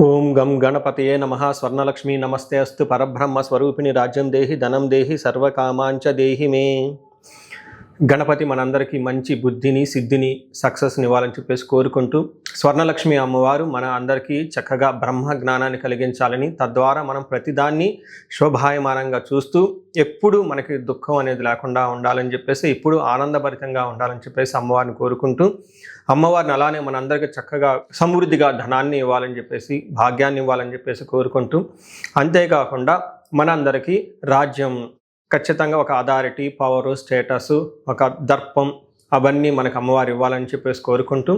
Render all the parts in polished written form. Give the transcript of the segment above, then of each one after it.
ఓం గం గణపతయే నమః. స్వర్ణలక్ష్మి నమస్తే అస్తు. పరబ్రహ్మ స్వరూపిణి రాజ్యం దేహి ధనం దేహి సర్వకామాంచ దేహి మే. గణపతి మనందరికీ మంచి బుద్ధిని సిద్ధిని సక్సెస్ని ఇవ్వాలని చెప్పేసి కోరుకుంటూ, స్వర్ణలక్ష్మి అమ్మవారు మన అందరికీ చక్కగా బ్రహ్మ జ్ఞానాన్ని కలిగించాలని, తద్వారా మనం ప్రతిదాన్ని శోభాయమానంగా చూస్తూ ఎప్పుడు మనకి దుఃఖం అనేది లేకుండా ఉండాలని చెప్పేసి, ఇప్పుడు ఆనందభరితంగా ఉండాలని చెప్పేసి అమ్మవారిని కోరుకుంటూ, అమ్మవారిని అలానే మనందరికీ చక్కగా సమృద్ధిగా ధనాన్ని ఇవ్వాలని చెప్పేసి, భాగ్యాన్ని ఇవ్వాలని చెప్పేసి కోరుకుంటూ, అంతేకాకుండా మనందరికీ రాజ్యం ఖచ్చితంగా ఒక అథారిటీ, పవరు, స్టేటస్, ఒక దర్పం అవన్నీ మనకు అమ్మవారు ఇవ్వాలని చెప్పేసి కోరుకుంటూ,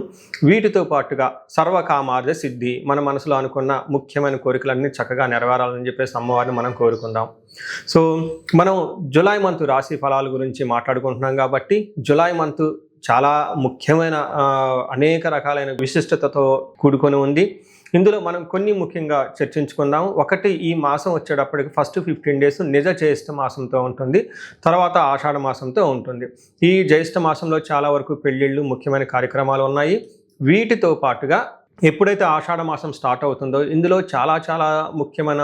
వీటితో పాటుగా సర్వకామార్థ సిద్ధి, మన మనసులో అనుకున్న ముఖ్యమైన కోరికలన్నీ చక్కగా నెరవేరాలని చెప్పేసి అమ్మవారిని మనం కోరుకుందాం. సో మనం జూలై మంత్ రాశి ఫలాల గురించి మాట్లాడుకుంటున్నాం కాబట్టి, జూలై మంత్ చాలా ముఖ్యమైన అనేక రకాలైన విశిష్టతతో కూడుకొని ఉంది. ఇందులో మనం కొన్ని ముఖ్యంగా చర్చించుకుందాం. ఒకటి, ఈ మాసం వచ్చేటప్పటికి ఫస్ట్ 15 days నిజ జ్యేష్ఠ మాసంతో ఉంటుంది, తర్వాత ఆషాఢ మాసంతో ఉంటుంది. ఈ జ్యేష్ఠ మాసంలో చాలా వరకు పెళ్ళిళ్ళు, ముఖ్యమైన కార్యక్రమాలు ఉన్నాయి. వీటితో పాటుగా ఎప్పుడైతే ఆషాఢ మాసం స్టార్ట్ అవుతుందో ఇందులో చాలా చాలా ముఖ్యమైన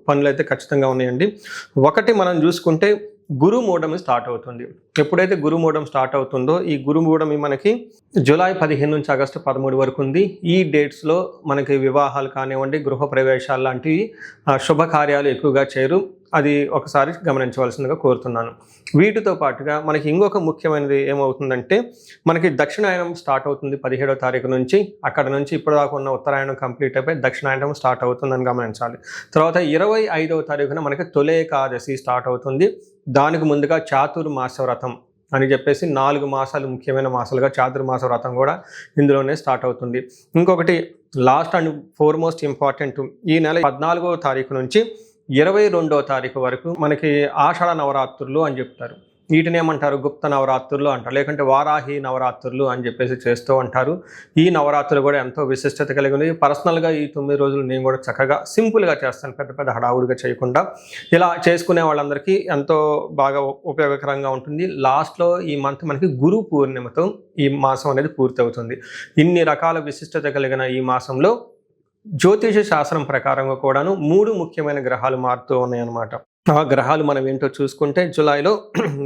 పనులు అయితే ఖచ్చితంగా ఉన్నాయండి. ఒకటి మనం చూసుకుంటే గురుమూఢమి స్టార్ట్ అవుతుంది. ఎప్పుడైతే గురుమూఢం స్టార్ట్ అవుతుందో, ఈ గురుమూఢమి మనకి జూలై 15 నుంచి ఆగస్టు 13 వరకు ఉంది. ఈ డేట్స్లో మనకి వివాహాలు కానివ్వండి, గృహప్రవేశాలు లాంటివి శుభకార్యాలు ఎక్కువగా చేయరు. అది ఒకసారి గమనించవలసిందిగా కోరుతున్నాను. వీటితో పాటుగా మనకి ఇంకొక ముఖ్యమైనది ఏమవుతుందంటే, మనకి దక్షిణాయనం స్టార్ట్ అవుతుంది 17వ తారీఖు నుంచి. అక్కడ నుంచి ఇప్పటిదాకా ఉన్న ఉత్తరాయణం కంప్లీట్ అయిపోయి దక్షిణాయనం స్టార్ట్ అవుతుందని గమనించాలి. తర్వాత 25వ తారీఖున మనకి తొలి ఏకాదశి స్టార్ట్ అవుతుంది. దానికి ముందుగా చాతుర్మాస వ్రతం అని చెప్పేసి 4 మాసాలు ముఖ్యమైన మాసాలుగా చాతుర్మాస వ్రతం కూడా ఇందులోనే స్టార్ట్ అవుతుంది. ఇంకొకటి లాస్ట్ అండ్ ఫోర్మోస్ట్ ఇంపార్టెంట్, ఈ నెల 14వ తారీఖు నుంచి 22వ తారీఖు వరకు మనకి ఆషాఢ నవరాత్రులు అని చెప్తారు. వీటిని ఏమంటారు? గుప్త నవరాత్రులు అంటారు, లేకుంటే వారాహి నవరాత్రులు అని చెప్పేసి చేస్తూ ఉంటారు. ఈ నవరాత్రులు కూడా ఎంతో విశిష్టత కలిగి ఉంది. పర్సనల్గా ఈ 9 రోజులు నేను కూడా చక్కగా సింపుల్గా చేస్తాను, పెద్ద పెద్ద హడావుడిగా చేయకుండా. ఇలా చేసుకునే వాళ్ళందరికీ ఎంతో బాగా ఉపయోగకరంగా ఉంటుంది. లాస్ట్లో ఈ మంత్ మనకి గురు పూర్ణిమతో ఈ మాసం అనేది పూర్తి అవుతుంది. ఇన్ని రకాల విశిష్టత కలిగిన ఈ మాసంలో జ్యోతిష శాస్త్రం ప్రకారంగా కూడాను 3 ముఖ్యమైన గ్రహాలు మారుతూ ఉన్నాయన్నమాట. ఆ గ్రహాలు మనం ఏంటో చూసుకుంటే, జూలైలో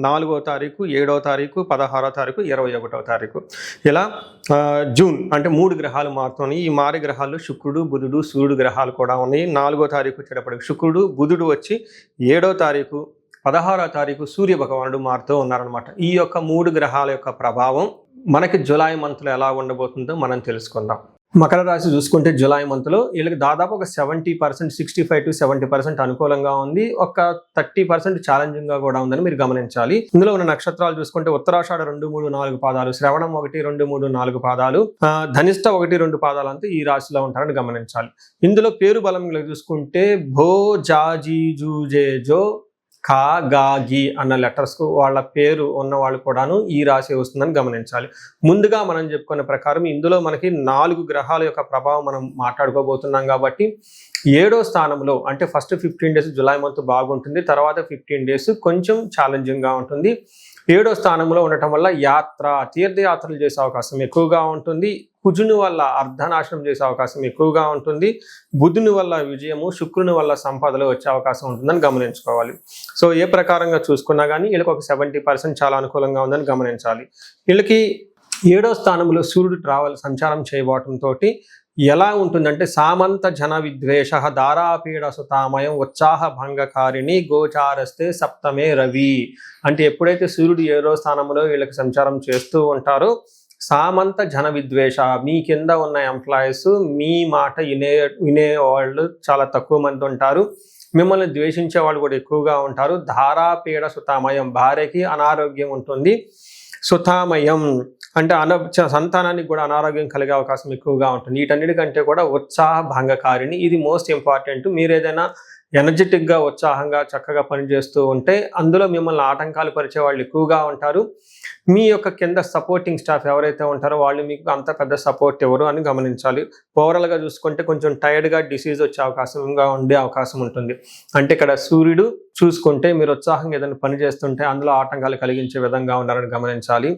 4వ తారీఖు, 7వ తారీఖు, 16వ తారీఖు, 21వ తారీఖు, ఇలా జూన్ అంటే 3 గ్రహాలు మారుతున్నాయి. ఈ మారే గ్రహాలు శుక్రుడు, బుధుడు, సూర్యుడు గ్రహాలు కూడా ఉన్నాయి. 4వ తారీఖు వచ్చేటప్పటికి శుక్రుడు, బుధుడు వచ్చి 7వ తారీఖు, 16వ తారీఖు సూర్య భగవానుడు మారుతూ ఉన్నారనమాట. ఈ యొక్క 3 గ్రహాల యొక్క ప్రభావం మనకి జూలై మంత్లో ఎలా ఉండబోతుందో మనం తెలుసుకుందాం. మకర రాశి చూసుకుంటే జూలై మంత్లో వీళ్ళకి దాదాపు ఒక 70%, 65 to 70% అనుకూలంగా ఉంది. ఒక 30% ఛాలెంజింగ్గా కూడా ఉందని మీరు గమనించాలి. ఇందులో ఉన్న నక్షత్రాలు చూసుకుంటే ఉత్తరాషాఢ 2, 3, 4 పాదాలు, శ్రవణం 1, 2, 3, 4 పాదాలు, ధనిష్ట 1, 2 పాదాలు అంతా ఈ రాశిలో ఉంటారని గమనించాలి. ఇందులో పేరు బలం చూసుకుంటే భో, జా, జీ, జూ, జే, జో, ఖా, గా, గి అన్న లెటర్స్కు వాళ్ళ పేరు ఉన్న వాళ్ళు కూడాను ఈ రాశి వస్తుందని గమనించాలి. ముందుగా మనం చెప్పుకున్న ప్రకారం ఇందులో మనకి 4 గ్రహాల యొక్క ప్రభావం మనం మాట్లాడుకోబోతున్నాం కాబట్టి, 7వ స్థానంలో అంటే ఫస్ట్ 15 days జూలై మంత్ బాగుంటుంది, తర్వాత 15 days కొంచెం ఛాలెంజింగ్గా ఉంటుంది. 7వ స్థానంలో ఉండటం వల్ల తీర్థయాత్రలు చేసే అవకాశం ఎక్కువగా ఉంటుంది. కుజుని వల్ల అర్ధనాశనం చేసే అవకాశం ఎక్కువగా ఉంటుంది. బుధుని వల్ల విజయము, శుక్రుని వల్ల సంపదలు వచ్చే అవకాశం ఉంటుందని గమనించుకోవాలి. సో ఏ ప్రకారంగా చూసుకున్నా కానీ వీళ్ళకి ఒక 70% చాలా అనుకూలంగా ఉందని గమనించాలి. వీళ్ళకి 7వ స్థానంలో సూర్యుడు సంచారం చేయబోవటంతో ఎలా ఉంటుందంటే, సామంత జన విద్వేష దారాపీడ సుతామయం ఉత్సాహ భంగకారిణి గోచారస్తే సప్తమే రవి. అంటే ఎప్పుడైతే సూర్యుడు 7వ స్థానంలో వీళ్ళకి సంచారం చేస్తూ ఉంటారో, సామంత జన విద్వేష, మీ కింద ఉన్న ఎంప్లాయీస్ మీ మాట వినే వాళ్ళు చాలా తక్కువ మంది ఉంటారు. మిమ్మల్ని ద్వేషించే వాళ్ళు కూడా ఎక్కువగా ఉంటారు. ధారాపీడ సుతామయం, భార్యకి అనారోగ్యం ఉంటుంది. సుతామయం అంటే సంతానానికి కూడా అనారోగ్యం కలిగే అవకాశం ఎక్కువగా ఉంటుంది. వీటన్నిటికంటే కూడా ఉత్సాహ భంగకారిణి, ఇది మోస్ట్ ఇంపార్టెంట్. మీరు ఏదైనా ఎనర్జెటిక్గా, ఉత్సాహంగా, చక్కగా పనిచేస్తూ ఉంటే అందులో మిమ్మల్ని ఆటంకాలు పరిచే వాళ్ళు ఎక్కువగా ఉంటారు. మీ యొక్క కింద సపోర్టింగ్ స్టాఫ్ ఎవరైతే ఉంటారో వాళ్ళు మీకు అంత పెద్ద సపోర్ట్ ఎవరు అని గమనించాలి. ఓవరాల్గా చూసుకుంటే కొంచెం టైర్డ్గా, డిసీజ్ వచ్చే ఉండే అవకాశం ఉంటుంది. అంటే ఇక్కడ సూర్యుడు చూసుకుంటే మీరు ఉత్సాహంగా ఏదైనా పని చేస్తుంటే అందులో ఆటంకాలు కలిగించే విధంగా ఉన్నారని గమనించాలి.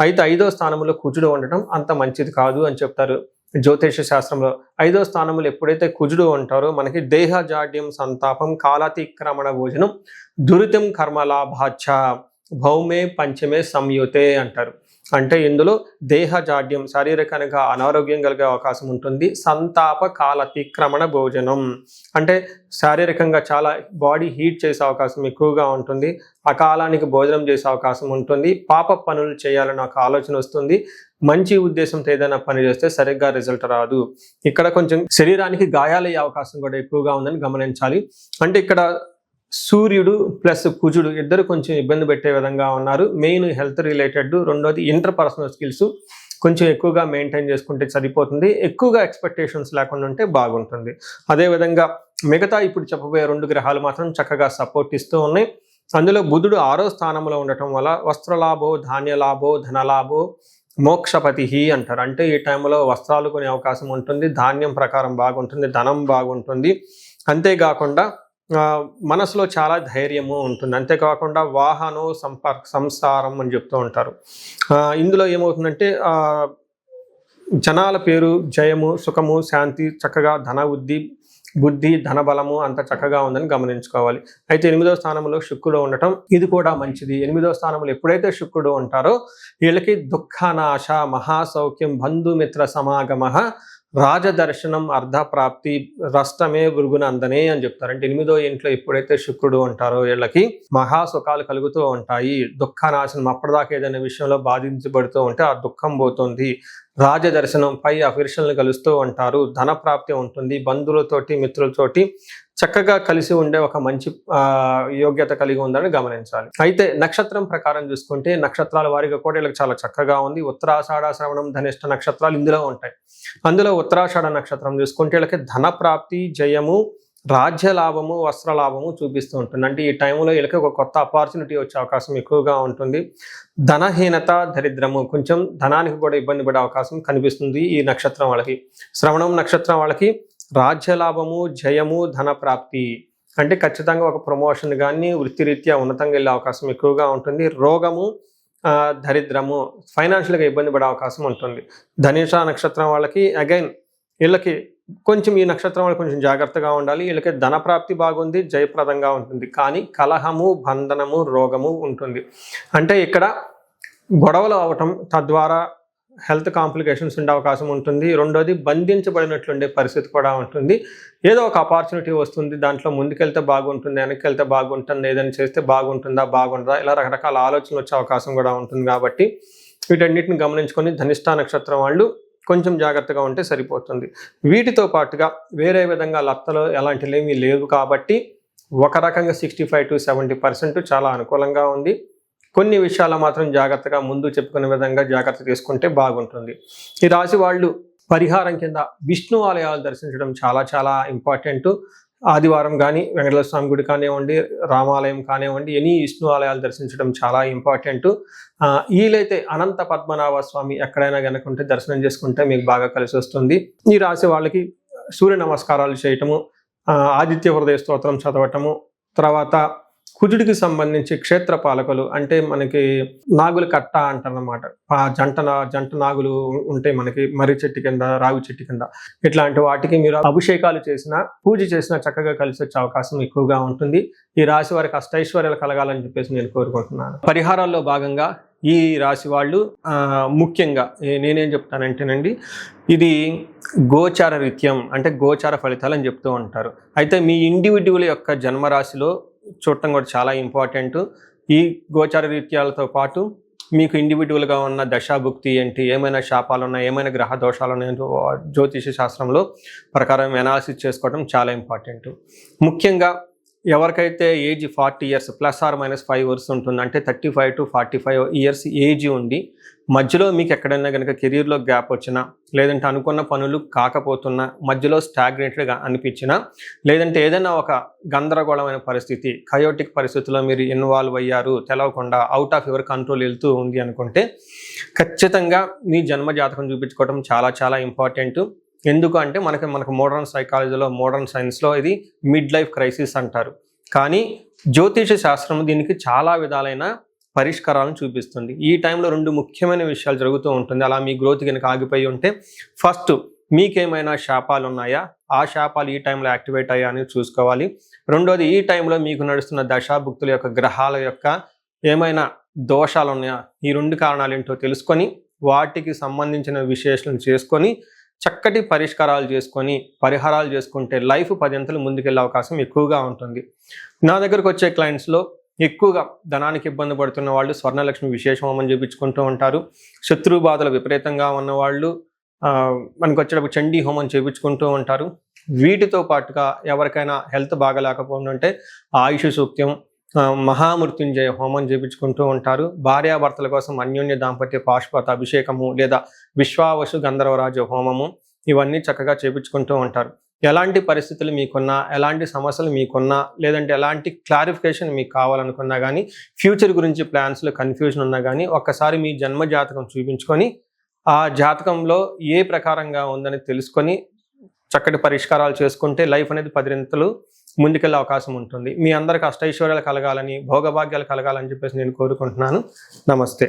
అయితే 5వ స్థానంలో కుజుడు ఉండటం అంత మంచిది కాదు అని చెప్తారు. జ్యోతిష శాస్త్రంలో 5వ స్థానంలో ఎప్పుడైతే కుజుడు ఉంటారో మనకి దేహ జాడ్యం సంతాపం కాలాతిక్రమణ భోజనం దురితం కర్మలాభాచ భౌమే పంచమే సంయుతే అంటారు. అంటే ఇందులో దేహ జాడ్యం శారీరకంగా అనారోగ్యం కలిగే అవకాశం ఉంటుంది. సంతాప కాలతిక్రమణ భోజనం అంటే శారీరకంగా చాలా బాడీ హీట్ చేసే అవకాశం ఎక్కువగా ఉంటుంది. అకాలానికి భోజనం చేసే అవకాశం ఉంటుంది. పాప పనులు చేయాలని ఒక ఆలోచన వస్తుంది. మంచి ఉద్దేశంతో ఏదైనా పని చేస్తే సరిగ్గా రిజల్ట్ రాదు. ఇక్కడ కొంచెం శరీరానికి గాయాలయ్యే అవకాశం కూడా ఎక్కువగా ఉందని గమనించాలి. అంటే ఇక్కడ సూర్యుడు ప్లస్ కుజుడు ఇద్దరు కొంచెం ఇబ్బంది పెట్టే విధంగా ఉన్నారు. మెయిన్ హెల్త్ రిలేటెడ్, రెండోది ఇంటర్పర్సనల్ స్కిల్స్ కొంచెం ఎక్కువగా మెయింటైన్ చేసుకుంటే సరిపోతుంది. ఎక్కువగా ఎక్స్పెక్టేషన్స్ లేకుండా ఉంటే బాగుంటుంది. అదేవిధంగా మిగతా ఇప్పుడు చెప్పబోయే 2 గ్రహాలు మాత్రం చక్కగా సపోర్ట్ ఇస్తూ ఉన్నాయి. అందులో బుధుడు 6వ స్థానంలో ఉండటం వల్ల వస్త్రలాభో ధాన్యలాభో ధనలాభో మోక్షపతి అంటారు. అంటే ఈ టైంలో వస్త్రాలు కొనే అవకాశం ఉంటుంది, ధాన్యం ప్రకారం బాగుంటుంది, ధనం బాగుంటుంది. అంతేకాకుండా మనసులో చాలా ధైర్యము ఉంటుంది. అంతేకాకుండా వాహనం సంసారం అని చెప్తూ ఉంటారు. ఇందులో ఏమవుతుందంటే జనాల పేరు జయము సుఖము శాంతి చక్కగా ధన బుద్ధి ధనబలము అంత చక్కగా ఉందని గమనించుకోవాలి. అయితే 8వ స్థానంలో శుక్రుడు ఉండటం ఇది కూడా మంచిది. 8వ స్థానంలో ఎప్పుడైతే శుక్రుడు ఉంటారో వీళ్ళకి దుఃఖనాశ మహాసౌఖ్యం బంధుమిత్ర సమాగమ రాజదర్శనం అర్ధప్రాప్తి రష్టమే భృగునందనే అని చెప్తారు. అంటే 8వ ఇంట్లో ఎప్పుడైతే శుక్రుడు ఉంటారో వీళ్ళకి మహాసుఖాలు కలుగుతూ ఉంటాయి. దుఃఖనాశనం అప్పటిదాకా ఏదైనా విషయంలో బాధించబడుతూ ఉంటే ఆ దుఃఖం పోతుంది. రాజదర్శనం పై అఫీషియల్ని కలుస్తూ ఉంటారు. ధన ప్రాప్తి ఉంటుంది. బంధువులతోటి మిత్రులతోటి చక్కగా కలిసి ఉండే ఒక మంచి యోగ్యత కలిగి ఉందని గమనించాలి. అయితే నక్షత్రం ప్రకారం చూసుకుంటే నక్షత్రాల వారిగా కూడా వీళ్ళకి చాలా చక్కగా ఉంది. ఉత్తరాషాఢ శ్రవణం ధనిష్ట నక్షత్రాలు ఇందులో ఉంటాయి. అందులో ఉత్తరాషాఢ నక్షత్రం చూసుకుంటే వీళ్ళకి ధన ప్రాప్తి జయము రాజ్య లాభము వస్త్రలాభము చూపిస్తూ ఉంటుంది. అంటే ఈ టైంలో వీళ్ళకి ఒక కొత్త ఆపర్చునిటీ వచ్చే అవకాశం ఎక్కువగా ఉంటుంది. ధనహీనత దరిద్రము కొంచెం ధనానికి కూడా ఇబ్బంది పడే అవకాశం కనిపిస్తుంది ఈ నక్షత్రం వాళ్ళకి. శ్రవణం నక్షత్రం వాళ్ళకి రాజ్యలాభము జయము ధన ప్రాప్తి అంటే ఖచ్చితంగా ఒక ప్రమోషన్ కానీ వృత్తిరీత్యా ఉన్నతంగా వెళ్ళే అవకాశం ఎక్కువగా ఉంటుంది. రోగము దరిద్రము ఫైనాన్షియల్గా ఇబ్బంది పడే అవకాశం ఉంటుంది. ధనిష నక్షత్రం వాళ్ళకి అగైన్ వీళ్ళకి కొంచెం ఈ నక్షత్రం వాళ్ళు కొంచెం జాగ్రత్తగా ఉండాలి. వీళ్ళకి ధన ప్రాప్తి బాగుంది, జయప్రదంగా ఉంటుంది. కానీ కలహము బంధనము రోగము ఉంటుంది. అంటే ఇక్కడ గొడవలు అవటం తద్వారా హెల్త్ కాంప్లికేషన్స్ ఉండే అవకాశం ఉంటుంది. రెండోది బంధించబడినట్లుండే పరిస్థితి కూడా ఉంటుంది. ఏదో ఒక ఆపర్చునిటీ వస్తుంది, దాంట్లో ముందుకెళ్తే బాగుంటుంది, వెనక్కి వెళ్తే బాగుంటుంది, ఏదైనా చేస్తే బాగుంటుందా ఇలా రకరకాల ఆలోచనలు వచ్చే అవకాశం కూడా ఉంటుంది. కాబట్టి వీటన్నిటిని గమనించుకొని ధనిష్ట నక్షత్రం వాళ్ళు కొంచెం జాగ్రత్తగా ఉంటే సరిపోతుంది. వీటితో పాటుగా వేరే విధంగా లత్తలో ఎలాంటివి ఏమీ లేవు కాబట్టి ఒక రకంగా 65 to 70% చాలా అనుకూలంగా ఉంది. కొన్ని విషయాలు మాత్రం జాగ్రత్తగా ముందు చెప్పుకునే విధంగా జాగ్రత్త తీసుకుంటే బాగుంటుంది. ఈ రాశి వాళ్ళు పరిహారం కింద విష్ణు ఆలయాలు దర్శించడం చాలా చాలా ఇంపార్టెంట్. ఆదివారం కానీ వెంకటేశ్వర స్వామి గుడి కానివ్వండి, రామాలయం కానివ్వండి, ఎనీ విష్ణు ఆలయాలు దర్శించడం చాలా ఇంపార్టెంట్. వీలైతే అనంత పద్మనాభ స్వామి ఎక్కడైనా కనుక ఉంటే దర్శనం చేసుకుంటే మీకు బాగా కలిసి వస్తుంది. ఈ రాశి వాళ్ళకి సూర్య నమస్కారాలు చేయటము, ఆదిత్య హృదయ స్తోత్రం చదవటము, తర్వాత కుజుడికి సంబంధించి క్షేత్ర పాలకులు అంటే మనకి నాగుల కట్ట అంటారన్నమాట. జంట నాగులు ఉంటాయి మనకి మర్రి చెట్టు కింద, రావి చెట్టు కింద. ఇట్లాంటి వాటికి మీరు అభిషేకాలు చేసినా పూజ చేసినా చక్కగా కలిసి వచ్చే అవకాశం ఎక్కువగా ఉంటుంది. ఈ రాశి వారికి అష్టైశ్వర్యాలు కలగాలని చెప్పేసి నేను కోరుకుంటున్నాను. పరిహారాల్లో భాగంగా ఈ రాశి వాళ్ళు ముఖ్యంగా నేనేం చెప్తానంటేనండి, ఇది గోచార రీత్యం అంటే గోచార ఫలితాలు అని చెప్తూ ఉంటారు. అయితే మీ ఇండివిడ్యువల్ యొక్క జన్మరాశిలో చూడటం కూడా చాలా ఇంపార్టెంట్. ఈ గోచార రీత్యాలతో పాటు మీకు ఇండివిడ్యువల్గా ఉన్న దశాభుక్తి ఏంటి, ఏమైనా శాపాలు ఉన్నాయి, ఏమైనా గ్రహ దోషాలు ఉన్నాయో జ్యోతిష శాస్త్రంలో ప్రకారం ఎనాలిసిస్ చేసుకోవడం చాలా ఇంపార్టెంట్. ముఖ్యంగా ఎవరికైతే ఏజ్ 40 years ±5 years ఉంటుంది, అంటే 35 to 45 years ఏజ్ ఉండి మధ్యలో మీకు ఎక్కడైనా కనుక కెరీర్లో గ్యాప్ వచ్చినా, లేదంటే అనుకున్న పనులు కాకపోతున్నా, మధ్యలో స్టాగ్నేటెడ్గా అనిపించినా, లేదంటే ఏదైనా ఒక గందరగోళమైన పరిస్థితి కయోటిక్ పరిస్థితుల్లో మీరు ఇన్వాల్వ్ అయ్యారు, తెలవకుండా అవుట్ ఆఫ్ యువర్ కంట్రోల్ వెళ్తూ ఉంది అనుకుంటే ఖచ్చితంగా మీ జన్మ జాతకం చూపించుకోవడం చాలా చాలా ఇంపార్టెంట్. ఎందుకు అంటే మనకు మోడర్న్ సైకాలజీలో, మోడర్న్ సైన్స్లో ఇది మిడ్ లైఫ్ క్రైసిస్ అంటారు. కానీ జ్యోతిష శాస్త్రం దీనికి చాలా విధాలైన పరిష్కారాలను చూపిస్తుంది. ఈ టైంలో 2 ముఖ్యమైన విషయాలు జరుగుతూ ఉంటుంది. అలా మీ గ్రోత్ కనుక ఆగిపోయి ఉంటే, ఫస్ట్ మీకేమైనా శాపాలు ఉన్నాయా, ఆ శాపాలు ఈ టైంలో యాక్టివేట్ అయ్యా అని చూసుకోవాలి. రెండోది, ఈ టైంలో మీకు నడుస్తున్న దశాభుక్తుల యొక్క గ్రహాల యొక్క ఏమైనా దోషాలు ఉన్నాయా, ఈ 2 కారణాలు ఏంటో తెలుసుకొని వాటికి సంబంధించిన విశ్లేషణ చేసుకొని చక్కటి పరిష్కారాలు చేసుకొని పరిహారాలు చేసుకుంటే లైఫ్ 10 అంతలు ముందుకెళ్ళే అవకాశం ఎక్కువగా ఉంటుంది. నా దగ్గరకు వచ్చే క్లయింట్స్లో ఎక్కువగా ధనానికి ఇబ్బంది పడుతున్న వాళ్ళు స్వర్ణలక్ష్మి విశేష హోమం చేయించుకుంటూ ఉంటారు. శత్రు బాధలు విపరీతంగా ఉన్నవాళ్ళు మనకు వచ్చేటప్పుడు చండీ హోమం చేయించుకుంటూ ఉంటారు. వీటితో పాటుగా ఎవరికైనా హెల్త్ బాగలేకపోతుంటే ఆయుష్ సూక్త్యం, మహామృత్యుంజయ హోమం చేయించుకుంటూ ఉంటారు. భార్యాభర్తల కోసం అన్యోన్య దాంపత్య పాశుపత అభిషేకము లేదా విశ్వావసు గంధర్వరాజ హోమము ఇవన్నీ చక్కగా చేయించుకుంటూ ఉంటారు. ఎలాంటి పరిస్థితులు మీకున్నా, ఎలాంటి సమస్యలు మీకున్నా, లేదంటే ఎలాంటి క్లారిఫికేషన్ మీకు కావాలనుకున్నా కానీ, ఫ్యూచర్ గురించి ప్లాన్స్లో కన్ఫ్యూజన్ ఉన్నా కానీ ఒక్కసారి మీ జన్మ జాతకం చూపించుకొని ఆ జాతకంలో ఏ ప్రకారంగా ఉందని తెలుసుకొని చక్కటి పరిష్కారాలు చేసుకుంటే లైఫ్ అనేది 10 అంతలు ముందుకెళ్ళే అవకాశం ఉంటుంది. మీ అందరికి అష్టైశ్వర్యాలు కలగాలని, భోగభాగ్యాలు కలగాలని చెప్పేసి నేను కోరుకుంటున్నాను. నమస్తే.